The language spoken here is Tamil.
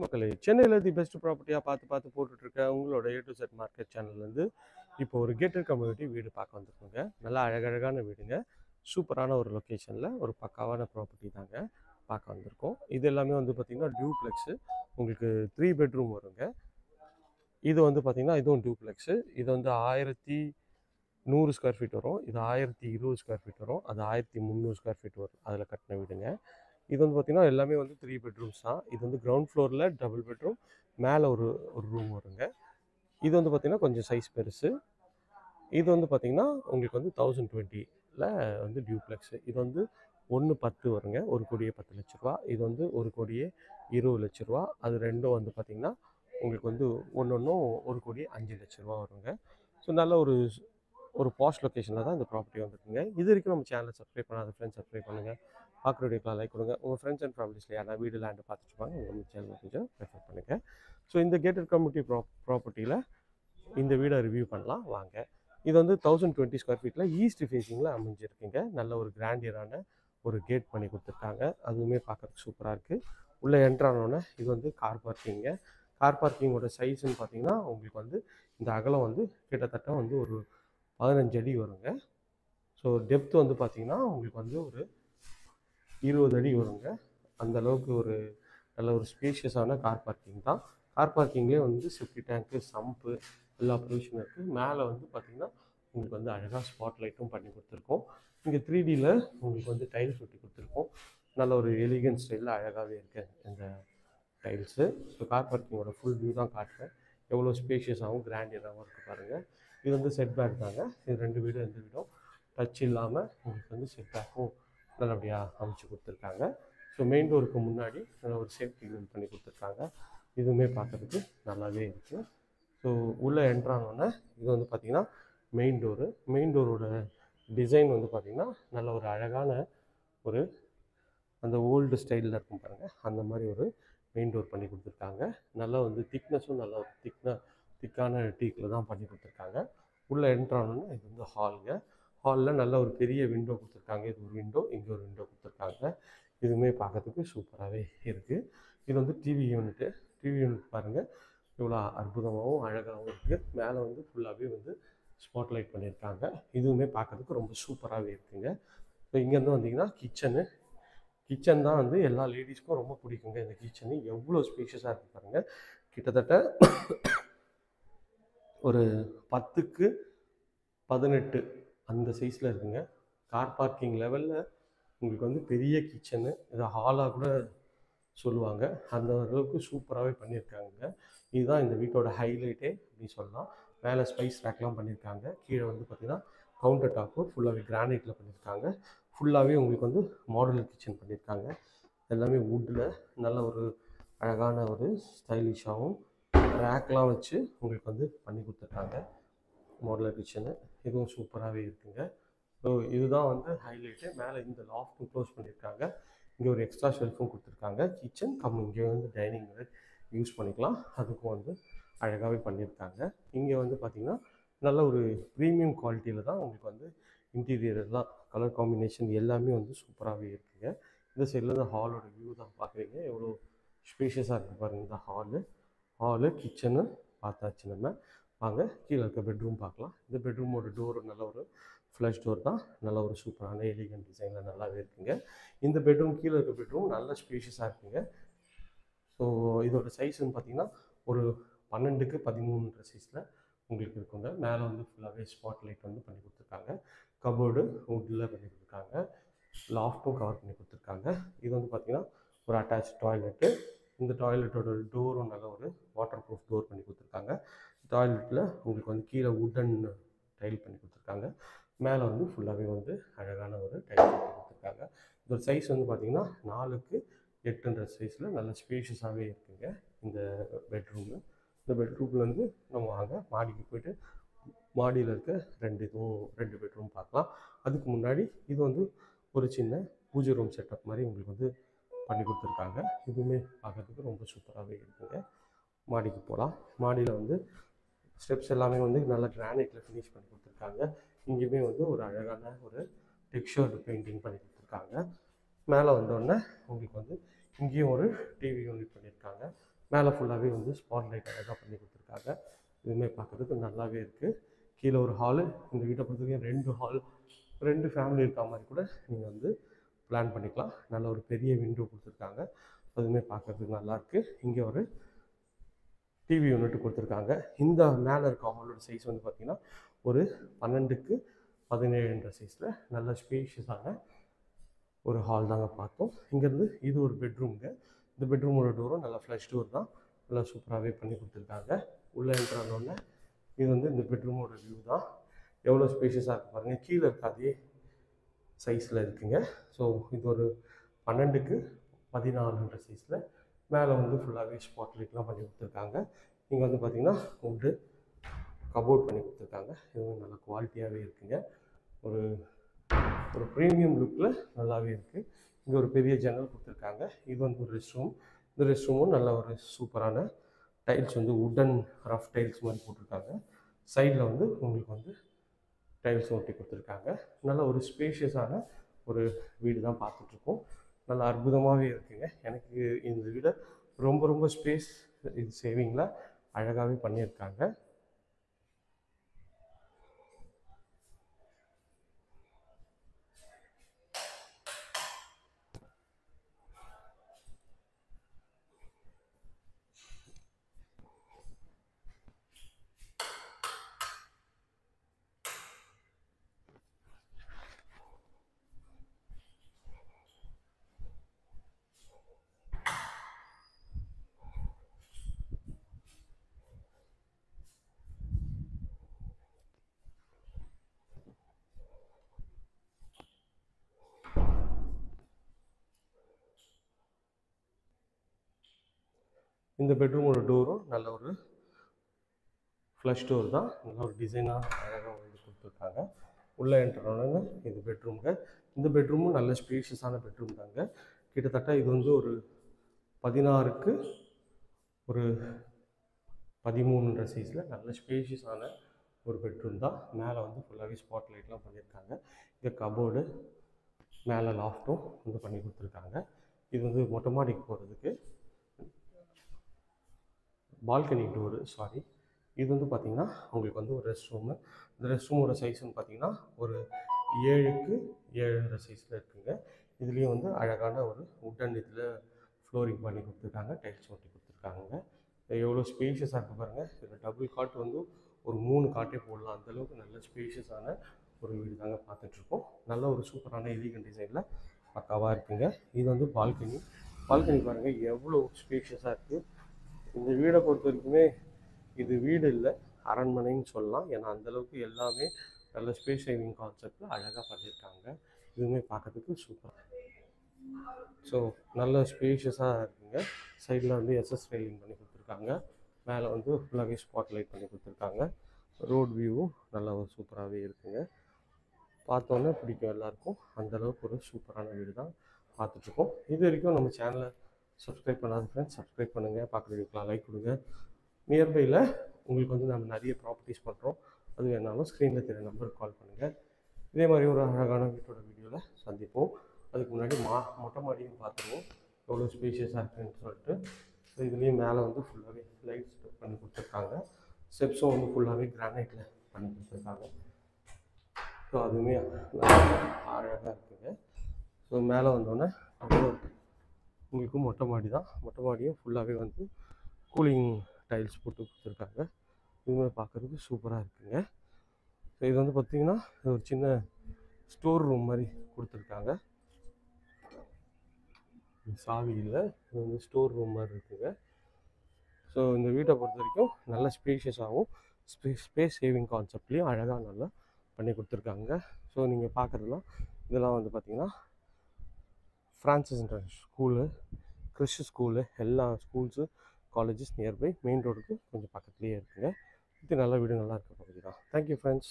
மக்களே, சென்னையில தி பெஸ்ட் ப்ராப்பர்ட்டியா பார்த்து போட்டுட்டு இருக்க உங்களோட A to Z மார்க்கெட் சேனல்லேருந்து இப்போ ஒரு கேட்டட் கம்யூனிட்டி வீடு பார்க்க வந்திருக்கோங்க. நல்லா அழகழகான வீடுங்க. சூப்பரான ஒரு லொக்கேஷனில் ஒரு பக்காவான ப்ராப்பர்ட்டி தாங்க பார்க்க வந்திருக்கோம். இது எல்லாமே வந்து பார்த்திங்கன்னா டியூப்ளெக்ஸு. உங்களுக்கு 3 பெட்ரூம் வருங்க. இது வந்து பார்த்திங்கன்னா இதுவும் டியூப்ளெக்ஸு. இது வந்து 1100 ஸ்கொயர் ஃபீட் வரும். இது 1020 ஸ்கொயர் ஃபீட் வரும். அது 1300 ஸ்கொயர் ஃபீட் வரும். அதில் கட்டின வீடுங்க. இது வந்து பார்த்திங்கன்னா எல்லாமே வந்து 3 பெட்ரூம்ஸ் தான். இது வந்து கிரவுண்ட் ஃப்ளோரில் டபுள் பெட்ரூம், மேலே ஒரு ஒரு ரூம் வருங்க. இது வந்து பார்த்திங்கன்னா கொஞ்சம் சைஸ் பெருசு. இது வந்து பார்த்திங்கன்னா உங்களுக்கு வந்து 1020ல் வந்து டியூப்ளெக்ஸு. இது வந்து 110 வருங்க. 1,10,00,000 இது வந்து 1,20,00,000. அது ரெண்டும் வந்து பார்த்திங்கன்னா உங்களுக்கு வந்து ஒன்றும் 1,05,00,000 வருங்க. ஸோ நல்ல ஒரு பாஸ்ட் லொக்கேஷனில் தான் இந்த ப்ராப்பர்ட்டி வந்துருக்குங்க. இது வரைக்கும் நம்ம சேனலை சப்ஸ்கிரைப் பண்ணாத ஃப்ரெண்ட்ஸ் சப்ஸ்கிரைப் பண்ணுங்கள். பார்க்குற வீடியோக்கெலாம் லைக் கொடுங்க. உங்கள் ஃப்ரெண்ட்ஸ் அண்ட் ஃபேமிலிஸில் யாரா வீடு லேண்டு பார்த்துட்டுருப்பாங்க, உங்கள் சேனலை கொஞ்சம் ரெஃபர் பண்ணுங்கள். ஸோ இந்த கேட்டட் கம்யூனிட்டி ப்ராப்பர்ட்டியில் இந்த வீடை ரிவ்யூ பண்ணலாம் வாங்க. இது வந்து 1020 ஸ்கொயர் ஃபீட்டில் ஈஸ்ட் ஃபேஸிங்கில் அமைஞ்சிருக்குங்க. நல்ல ஒரு கிராண்டியரான ஒரு கேட் பண்ணி கொடுத்துருக்காங்க. அதுவுமே பார்க்குறதுக்கு சூப்பராக இருக்குது. உள்ளே என்ட்ரானோடனே இது வந்து கார் பார்க்கிங்க. கார் பார்க்கிங்கோட சைஸ்ன்னு பார்த்தீங்கன்னா உங்களுக்கு வந்து இந்த அகலம் வந்து கிட்டத்தட்ட வந்து ஒரு 15 அடி வருங்க. ஸோ டெப்த் வந்து பார்த்திங்கன்னா உங்களுக்கு வந்து ஒரு 20 அடி வருங்க. அந்த அளவுக்கு ஒரு நல்ல ஒரு ஸ்பேஷியஸான கார் பார்க்கிங் தான். கார் பார்க்கிங்லேயே வந்து செப்டி டேங்க்கு, சம்பு எல்லா ப்ரொவிஷனும் இருக்குது. மேலே வந்து பார்த்திங்கன்னா உங்களுக்கு வந்து அழகாக ஸ்பாட் லைட்டும் பண்ணி கொடுத்துருக்கோம். இங்கே 3Dயில் உங்களுக்கு வந்து டைல்ஸ் ஒட்டி கொடுத்துருக்கோம். நல்ல ஒரு எலிகன்ட் ஸ்டைலில் அழகாகவே இருக்குது இந்த டைல்ஸு. ஸோ கார் பார்க்கிங்கோட ஃபுல் வியூ தான் காட்டுறேன். எவ்வளோ ஸ்பேஷியஸாகவும் கிராண்டியராகவும் இருக்குது பாருங்கள். இது வந்து செட் பேக் தாங்க. இது 2 வீடும் எந்த வீடும் டச் இல்லாமல் உங்களுக்கு வந்து செட் பேக்கும் நல்லபடியாக அமைச்சு கொடுத்துருக்காங்க. ஸோ மெயின் டோருக்கு முன்னாடி நல்ல ஒரு சேஃப்டி கிரில் பண்ணி கொடுத்துருக்காங்க. இதுவுமே பார்க்குறதுக்கு நல்லாவே இருக்குது. ஸோ உள்ளே என்ட்ரானோடனே இது வந்து பார்த்திங்கன்னா மெயின் டோரு. மெயின் டோரோட டிசைன் வந்து பார்த்திங்கன்னா நல்ல ஒரு அழகான ஒரு அந்த ஓல்டு ஸ்டைலில் இருக்கும் பாருங்கள், அந்த மாதிரி ஒரு மெயின் டோர் பண்ணி கொடுத்துருக்காங்க. நல்லா வந்து திக்னஸும் நல்லா ஒரு திக்கான டீக்கில் தான் பண்ணி கொடுத்துருக்காங்க. உள்ளே என்ட்ரானோன்னு இது வந்து ஹாலுங்க. ஹாலில் நல்ல ஒரு பெரிய விண்டோ கொடுத்துருக்காங்க. இது ஒரு விண்டோ, இங்கே ஒரு விண்டோ கொடுத்துருக்காங்க. இதுவுமே பார்க்கறதுக்கு சூப்பராகவே இருக்குது. இது வந்து டிவி யூனிட்டு. டிவி யூனிட் பாருங்கள் இவ்வளோ அற்புதமாகவும் அழகாகவும் இருக்குது. மேலே வந்து ஃபுல்லாகவே வந்து ஸ்பாட் லைட் பண்ணியிருக்காங்க. இதுவுமே பார்க்கறதுக்கு ரொம்ப சூப்பராகவே இருக்குங்க. ஸோ இங்கேருந்து வந்தீங்கன்னா கிச்சன் தான் வந்து எல்லா லேடிஸ்க்கும் ரொம்ப பிடிக்குங்க. இந்த கிச்சனு எவ்வளோ ஸ்பேஷியஸாக இருக்குது பாருங்கள். கிட்டத்தட்ட ஒரு 10க்கு 18 அந்த சைஸில் இருக்குங்க. கார் பார்க்கிங் லெவலில் உங்களுக்கு வந்து பெரிய கிச்சனு, இதை ஹாலாக கூட சொல்லுவாங்க. அந்த அளவுக்கு சூப்பராகவே பண்ணியிருக்காங்க. இதுதான் இந்த வீட்டோட ஹைலைட்டே அப்படின்னு சொல்லலாம். மேலே ஸ்பைஸ் ரேக்லாம் பண்ணியிருக்காங்க. கீழே வந்து பார்த்திங்கன்னா கவுண்டர் டாப்பு ஃபுல்லாகவே கிரானைட்டில் பண்ணியிருக்காங்க. ஃபுல்லாகவே உங்களுக்கு வந்து மாடுலர் கிச்சன் பண்ணியிருக்காங்க. எல்லாமே வுட்டில் நல்ல ஒரு அழகான ஒரு ஸ்டைலிஷாகவும் ரேக்லாம் வச்சு உங்களுக்கு வந்து பண்ணி கொடுத்துருக்காங்க மாடுலர் கிச்சனு. இதுவும் சூப்பராகவே இருக்குங்க. ஸோ இதுதான் வந்து ஹைலைட்டு. மேலே இந்த லாஃப்ட்டும் க்ளோஸ் பண்ணியிருக்காங்க. இங்கே ஒரு எக்ஸ்ட்ரா ஷெல்ஃபும் கொடுத்துருக்காங்க. கிச்சன் இங்கே வந்து டைனிங் யூஸ் பண்ணிக்கலாம். அதுக்கும் வந்து அழகாகவே பண்ணியிருக்காங்க. இங்கே வந்து பார்த்திங்கன்னா நல்ல ஒரு ப்ரீமியம் குவாலிட்டியில் தான் உங்களுக்கு வந்து இன்டீரியர் எல்லாம் கலர் காம்பினேஷன் எல்லாமே வந்து சூப்பராகவே இருக்குங்க. இந்த சைடில் தான் ஹாலோட வியூ தான் பார்க்குறீங்க. எவ்வளோ ஸ்பேஷியஸாக இருக்குது பாருங்கள். இந்த ஹாலு கிச்சனு பார்த்தாச்சு. நம்ம வாங்க கீழே இருக்க பெட்ரூம் பார்க்கலாம். இந்த பெட்ரூமோட டோர் நல்ல ஒரு ஃப்ளஷ் டோர் தான். நல்ல ஒரு சூப்பரான எலிகன்ட் டிசைனில் நல்லாவே இருக்குங்க. இந்த பெட்ரூம் கீழே இருக்க பெட்ரூம் நல்ல ஸ்பேஷியஸாக இருக்குங்க. ஸோ இதோட சைஸ்ன்னு பார்த்திங்கன்னா ஒரு 12க்கு 13 சைஸில் உங்களுக்கு இருக்குங்க. மேலே வந்து ஃபுல்லாகவே ஸ்பாட் லைட் வந்து பண்ணி கொடுத்துருக்காங்க. கபோர்டு வுட்டில் பண்ணி கொடுத்துருக்காங்க. லாஃப்ட்டும் கவர் பண்ணி கொடுத்துருக்காங்க. இது வந்து பார்த்திங்கன்னா ஒரு அட்டாச் டாய்லெட்டு. இந்த டாய்லெட்டோட டோரும் நல்ல ஒரு வாட்டர் ப்ரூஃப் டோர் பண்ணி கொடுத்துருக்காங்க. டாய்லெட்டில் உங்களுக்கு வந்து கீழே வுட்டன் டைல் பண்ணி கொடுத்துருக்காங்க. மேலே வந்து ஃபுல்லாகவே வந்து அழகான ஒரு டைல் பண்ணி கொடுத்துருக்காங்க. இதோட சைஸ் வந்து பார்த்திங்கன்னா 4க்கு 8 சைஸில் நல்ல ஸ்பேஷியஸாகவே இருக்குங்க இந்த பெட்ரூமு. இந்த பெட்ரூமில் வந்து நம்ம வாங்க மாடிக்கு போய்ட்டு மாடியில் இருக்க 2 பெட்ரூம் பார்க்கலாம். அதுக்கு முன்னாடி இது வந்து ஒரு சின்ன பூஜை ரூம் செட்டப் மாதிரி உங்களுக்கு வந்து பண்ணி கொடுத்துருக்காங்க. இதுவுமே பார்க்குறதுக்கு ரொம்ப சூப்பராகவே இருக்குங்க. மாடிக்கு போகலாம். மாடியில் வந்து ஸ்டெப்ஸ் எல்லாமே வந்து நல்லா கிரானைட்டில் ஃபினிஷ் பண்ணி கொடுத்துருக்காங்க. இங்கேயுமே வந்து ஒரு அழகான ஒரு டெக்ஸ்சர்டு பெயிண்டிங் பண்ணி கொடுத்துருக்காங்க. மேலே வந்தோடனே உங்களுக்கு வந்து இங்கேயும் ஒரு டிவி யூனிட் பண்ணியிருக்காங்க. மேலே ஃபுல்லாகவே வந்து ஸ்பாட் லைட் அழகாக பண்ணி கொடுத்துருக்காங்க. இதுவுமே பார்க்குறதுக்கு நல்லாவே இருக்குது. கீழே ஒரு ஹாலு. இந்த வீட்டை பொறுத்தவரைக்கும் 2 ஹால், 2 ஃபேமிலி இருக்க மாதிரி கூட நீங்கள் வந்து பிளான் பண்ணிக்கலாம். நல்ல ஒரு பெரிய விண்டோ கொடுத்துருக்காங்க. அதுவுமே பார்க்குறதுக்கு நல்லாயிருக்கு. இங்கே ஒரு டிவி யூனிட் கொடுத்துருக்காங்க. இந்த மேலே இருக்க ஹாலோட சைஸ் வந்து பார்த்திங்கன்னா ஒரு 12க்கு 17 சைஸில் நல்ல ஸ்பேஷியஸான ஒரு ஹால் தாங்க பார்த்தோம். இங்கேருந்து இது ஒரு பெட்ரூமுங்க. இந்த பெட்ரூமோட டோரும் நல்லா ஃப்ளஷ் டோர் தான், நல்லா சூப்பராகவே பண்ணி கொடுத்துருக்காங்க. உள்ளே என்ட்ரானோடனே இது வந்து இந்த பெட்ரூமோட வியூ தான். எவ்வளோ ஸ்பேஷியஸாக இருக்குது பாருங்கள். கீழே இருக்க அதே சைஸில் இருக்குங்க. ஸோ இது ஒரு 12க்கு 14 சைஸில் மேலே வந்து ஃபுல்லாகவே ஸ்பாட் லைட்லாம் பண்ணி கொடுத்துருக்காங்க. இங்கே வந்து பார்த்திங்கன்னா உட்டு கபோர்ட் பண்ணி கொடுத்துருக்காங்க. இதுவும் நல்ல குவாலிட்டியாகவே இருக்குங்க. ஒரு ஒரு ப்ரீமியம் லுக்கில் நல்லாவே இருக்குது. இங்கே ஒரு பெரிய ஜன்னல் கொடுத்துருக்காங்க. இது வந்து ஒரு ரெஸ்ட் ரூம். இந்த ரெஸ்ட் ரூமும் நல்ல ஒரு சூப்பரான டைல்ஸ் வந்து உட்டன் ரஃப் டைல்ஸ் மாதிரி போட்டிருக்காங்க. சைடில் வந்து உங்களுக்கு வந்து டைல்ஸ் ஒட்டி கொடுத்துருக்காங்க. நல்ல ஒரு ஸ்பேஷியஸான ஒரு வீடு தான் பார்த்துட்ருக்கோம். நல்லா அற்புதமாகவே இருக்குங்க. எனக்கு இந்த வீடை ரொம்ப ஸ்பேஸ் இது சேவிங்கில் அழகாகவே பண்ணியிருக்காங்க. இந்த பெட்ரூமோட டோரும் நல்ல ஒரு ஃப்ளஷ் டோர் தான். நல்ல ஒரு டிசைனாக அழகாக வந்து கொடுத்துருக்காங்க. உள்ளே என்ட்ரானோன்னு இது பெட்ரூமுங்க. இந்த பெட்ரூமும் நல்ல ஸ்பேஷியஸான பெட்ரூம் தாங்க. கிட்டத்தட்ட இது வந்து ஒரு 16க்கு ஒரு 13 சைஸில் நல்ல ஸ்பேஷியஸான ஒரு பெட்ரூம் தான். மேலே வந்து ஃபுல்லாகவே ஸ்பாட் லைட்லாம் பண்ணியிருக்காங்க. இங்கே கபோர்டு, மேலே லாஃப்ட்டும் வந்து பண்ணி கொடுத்துருக்காங்க. இது வந்து மொட்டை மாடிக்கு போகிறதுக்கு பால்கனி டோரு, சாரி. இது வந்து பார்த்திங்கன்னா உங்களுக்கு வந்து ஒரு ரெஸ்ட் ரூமு. இந்த ரெஸ்ட் ரூமோட சைஸ்ன்னு பார்த்திங்கன்னா ஒரு 7க்கு 7 சைஸில் இருக்குங்க. இதுலேயும் வந்து அழகான ஒரு உட்டன் இதில் ஃப்ளோரிங் பண்ணி கொடுத்துருக்காங்க. டைல்ஸ் ஒட்டி கொடுத்துருக்காங்க. எவ்வளோ ஸ்பேஷியஸாக இருக்குது பாருங்கள். இதில் டபுள் காட் வந்து ஒரு 3 காட்டே போடலாம். அந்தளவுக்கு நல்ல ஸ்பேஷியஸான ஒரு வீடு தாங்க பார்த்துட்ருக்கோம். நல்ல ஒரு சூப்பரான எலிகன் டிசைனில் பக்காவாக இருக்குங்க. இது வந்து பால்கனி. பால்கனி பாருங்கள் எவ்வளோ ஸ்பேஷியஸாக இருக்குது. இந்த வீடை பொறுத்த வரைக்குமே இது வீடு இல்லை, அரண்மனைன்னு சொல்லலாம். ஏன்னா அந்தளவுக்கு எல்லாமே நல்ல ஸ்பேஸ் சேவிங் கான்செப்டில் அழகாக பண்ணியிருக்காங்க. இதுவுமே பார்க்கறதுக்கு சூப்பராக. ஸோ நல்ல ஸ்பேஷியஸாக இருக்குங்க. சைடில் வந்து எஸ்எஸ் ரெயிலிங் பண்ணி கொடுத்துருக்காங்க. மேலே வந்து ஃபுல்லாகவே ஸ்பாட் லைட் பண்ணி கொடுத்துருக்காங்க. ரோட் வியூவும் நல்லா ஒரு சூப்பராகவே இருக்குங்க. பார்த்தோன்னே பிடிக்கும் எல்லாருக்கும். அந்தளவுக்கு ஒரு சூப்பரான வீடு தான் பார்த்துட்ருக்கோம். இது வரைக்கும் நம்ம சேனலை சப்ஸ்கிரைப் பண்ணாத ஃப்ரெண்ட்ஸ் சப்ஸ்கிரைப் பண்ணுங்கள். பார்க்குற வீடியோக்கெலாம் லைக் கொடுங்க. நியர்பையில் உங்களுக்கு வந்து நம்ம நிறைய ப்ராப்பர்ட்டிஸ் பண்ணுறோம். அது வேணாலும் ஸ்க்ரீனில் தெரிய நம்பருக்கு கால் பண்ணுங்கள். இதே மாதிரி ஒரு அழகான வீட்டோட வீடியோவில் சந்திப்போம். அதுக்கு முன்னாடி மொட்டை மாடியும் பார்த்துருவோம் எவ்வளோ ஸ்பேஷியஸாக இருக்குதுன்னு சொல்லிட்டு. ஸோ இதுலேயும் மேலே வந்து ஃபுல்லாகவே லைட்ஸ் பண்ணி கொடுத்துருக்காங்க. ஸ்டெப்ஸும் வந்து ஃபுல்லாகவே கிரானைட்டில் பண்ணி கொடுத்துருக்காங்க. ஸோ அதுவுமே அழகாக இருக்குங்க. ஸோ மேலே வந்தோடனே உங்களுக்கு மொட்டை மாடி தான். மொட்டை மாடியும் ஃபுல்லாகவே வந்து கூலிங் டைல்ஸ் போட்டு கொடுத்துருக்காங்க. இதுவுமே பார்க்குறதுக்கு சூப்பராக இருக்குங்க. ஸோ இது வந்து பார்த்திங்கன்னா ஒரு சின்ன ஸ்டோர் ரூம் மாதிரி கொடுத்துருக்காங்க. சாவி இல்லை, இது வந்து ஸ்டோர் ரூம் மாதிரி இருக்குங்க. ஸோ இந்த வீட்டை பொறுத்த வரைக்கும் நல்ல ஸ்பேஷியஸாகவும் ஸ்பேஸ் சேவிங் கான்செப்ட்லேயும் அழகாக நல்லா பண்ணி கொடுத்துருக்காங்க. ஸோ நீங்கள் பார்க்குறதுலாம் இதெல்லாம் வந்து பார்த்திங்கன்னா ஃப்ரான்சிஸ் ஸ்கூலு, கிறிஸ் ஸ்கூலு, எல்லா ஸ்கூல்ஸு, காலேஜஸ் நியர்பை மெயின் ரோடுக்கு கொஞ்சம் பக்கத்துலேயே இருக்குங்க. இது நல்ல வீடு, நல்லா இருக்க பகுதி தான். Thank you friends.